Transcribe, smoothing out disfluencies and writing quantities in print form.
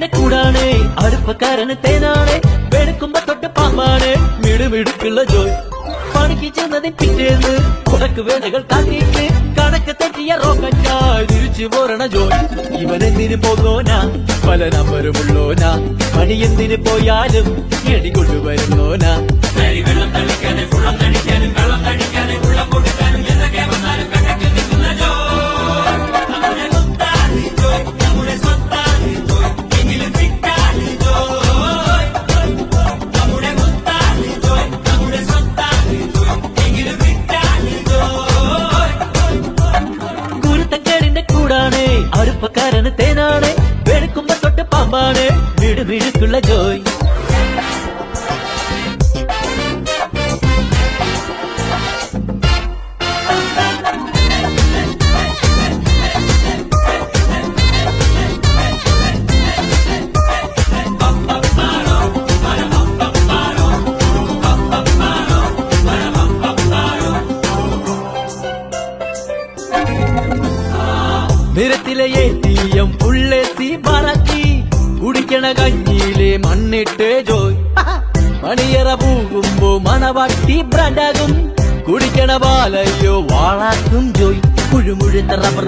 കുരുത്തക്കേടിന്റെ കൂടാണ് അടുപ്പക്കാരന് തേനാണ് വെളുക്കുമ്പോ തൊട്ട് പാമ്പാണ് മിടുമിടുക്കുള്ള ജോയ് പണിക്ക് ചെന്നതിന് പിറ്റേന്ന് കുടക്ക് വേലകൾ കാട്ടിയിട്ട് കണക്ക് തെറ്റിയ റോക്കറ്റായി തിരിച്ചു പോരണ ജോയ് ഇവനെന്തിന് പോകോനാ പല നമ്പരുമുള്ളോനാ പണി എന്തിന് പോയാലും എടി കൊണ്ടുവരുന്നോനാ വെള്ളം തളിക്കാനും വെള്ളം തളിക്കാനും വെള്ളം തളിക്കാനും വെള്ളം കൊടുക്കാനും എന്തൊക്കെ വന്നാലും കണക്ക് നിൽക്കുന്ന ജോയ് നമ്മുടെ സ്വത്താണ് ജോയ് നമ്മുടെ സ്വത്താണ് ജോയ് എങ്കിലും ഫിറ്റാണ് ജോയ് നമ്മുടെ സ്വത്താണ് ജോയ് നമ്മുടെ സ്വത്താണ് ജോയ് എങ്കിലും ഫിറ്റാണ് ജോയ് കുരുത്തക്കേടിന്റെ കൂടാണ് അടുപ്പക്കാരന് തേനാണ് വെളുക്കുമ്പോ തൊട്ട് പാമ്പാണ് മിടുമിടുക്കുള്ള ജോയ് നിരത്തിലെ ATM പുള്ളേത്തി മറക്കി കുടിക്കണ കഞ്ഞിയിലെ മണ്ണിട്ട് ജോയ് മണിയറ പോകുമ്പോ മണവാട്ടി ബ്രാൻഡാകും കുടിക്കണ പാലയോ വാളാക്കും ജോയ് കുഴുമുഴുത്ത റബ്ബർ